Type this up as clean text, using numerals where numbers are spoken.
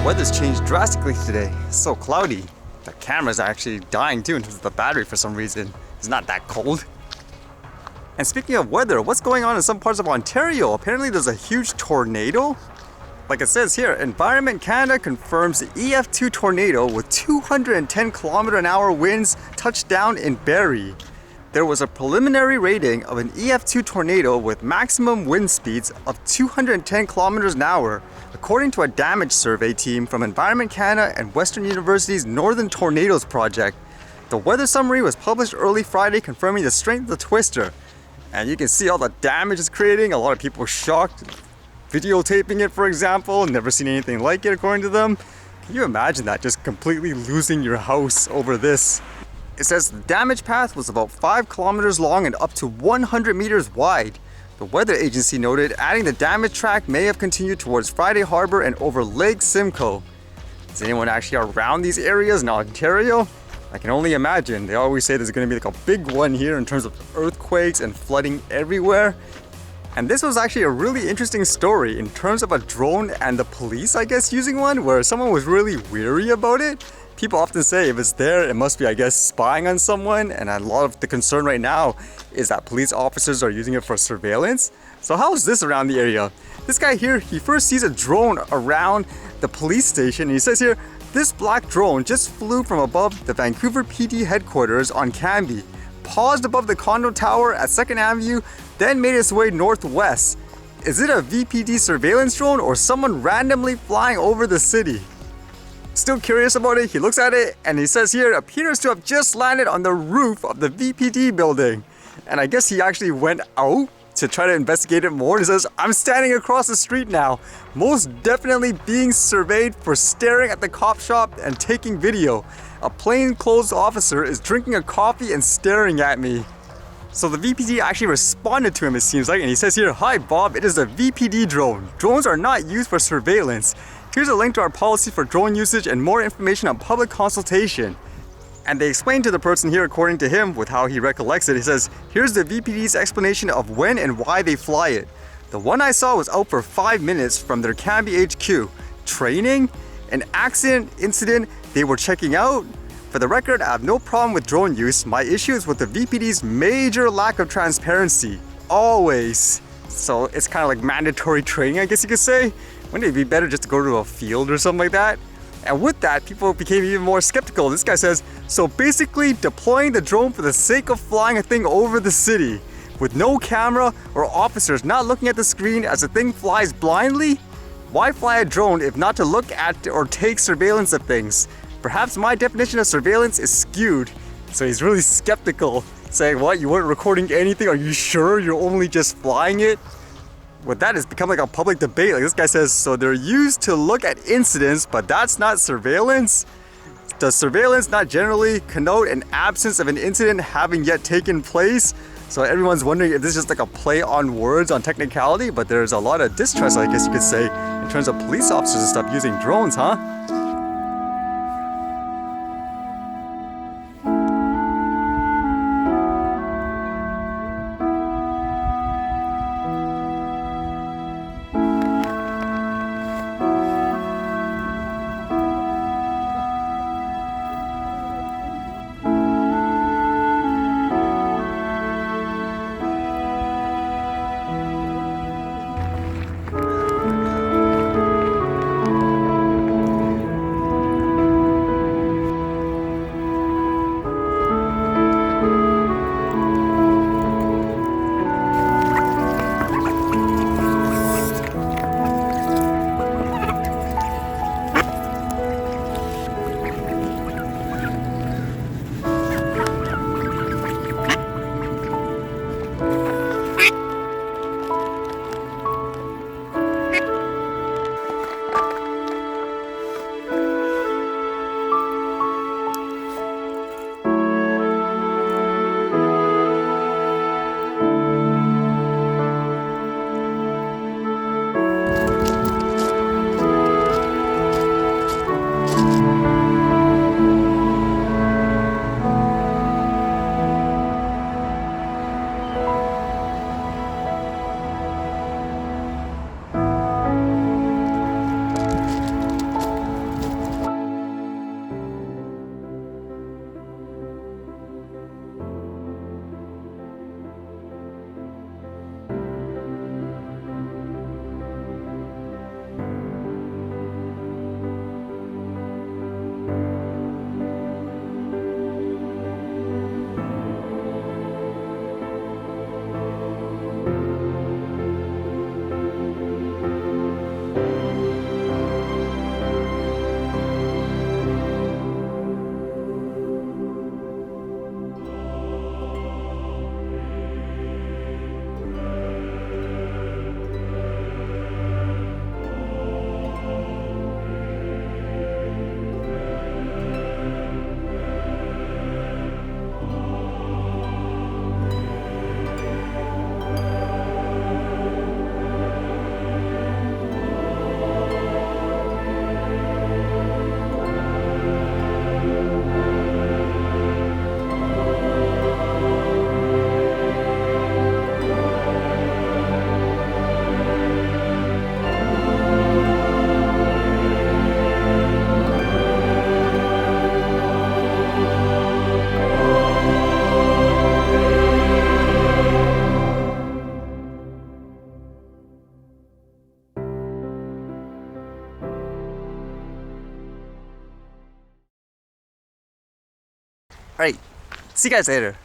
weather's changed drastically today. It's so cloudy. The camera's actually dying too in terms of the battery for some reason. It's not that cold. And speaking of weather, what's going on in some parts of Ontario? Apparently there's a huge tornado. Like it says here, Environment Canada confirms the EF2 tornado with 210 km/h winds touched down in Barrie. There was a preliminary rating of an EF2 tornado with maximum wind speeds of 210 km/h, according to a damage survey team from Environment Canada and Western University's Northern Tornadoes Project. The weather summary was published early Friday, confirming the strength of the twister. And you can see all the damage it's creating. A lot of people were shocked, videotaping it, for example. Never seen anything like it, according to them. Can you imagine that, just completely losing your house over this? It says the damage path was about 5 kilometers long and up to 100 meters wide. The weather agency noted, adding the damage track may have continued towards Friday Harbor and over Lake Simcoe. Is anyone actually around these areas in Ontario? I can only imagine. They always say there's going to be like a big one here in terms of earthquakes and flooding everywhere. And this was actually a really interesting story in terms of a drone and the police, I guess, using one, where someone was really weary about it. People often say if it's there, it must be, I guess, spying on someone. And a lot of the concern right now is that police officers are using it for surveillance. So how is this around the area? This guy here, he first sees a drone around the police station. And he says here, this black drone just flew from above the Vancouver PD headquarters on Cambie, paused above the condo tower at 2nd Avenue, then made its way northwest. Is it a VPD surveillance drone or someone randomly flying over the city? Still curious about it, he looks at it and he says here, it appears to have just landed on the roof of the VPD building. And I guess he actually went out to try to investigate it more. He says, I'm standing across the street now, most definitely being surveyed for staring at the cop shop and taking video. A plainclothes officer is drinking a coffee and staring at me. So the VPD actually responded to him, it seems like, and he says here, hi Bob, it is a VPD drone. Drones are not used for surveillance. Here's a link to our policy for drone usage and more information on public consultation. And they explain to the person here, according to him, with how he recollects it, he says, here's the VPD's explanation of when and why they fly it. The one I saw was out for 5 minutes from their Cambie HQ. Training? An accident, incident they were checking out? For the record, I have no problem with drone use. My issue is with the VPD's major lack of transparency. Always. So it's kind of like mandatory training, I guess you could say. Wouldn't it be better just to go to a field or something like that? And with that, people became even more skeptical. This guy says, so basically deploying the drone for the sake of flying a thing over the city with no camera or officers not looking at the screen as the thing flies blindly? Why fly a drone if not to look at or take surveillance of things? Perhaps my definition of surveillance is skewed. So he's really skeptical, saying, what, you weren't recording anything? Are you sure you're only just flying it? With that, it's become like a public debate. Like this guy says, so they're used to look at incidents, but that's not surveillance? Does surveillance not generally connote an absence of an incident having yet taken place? So everyone's wondering if this is just like a play on words on technicality, but there's a lot of distrust, I guess you could say, in terms of police officers and stuff using drones, huh? Alright, see you guys later.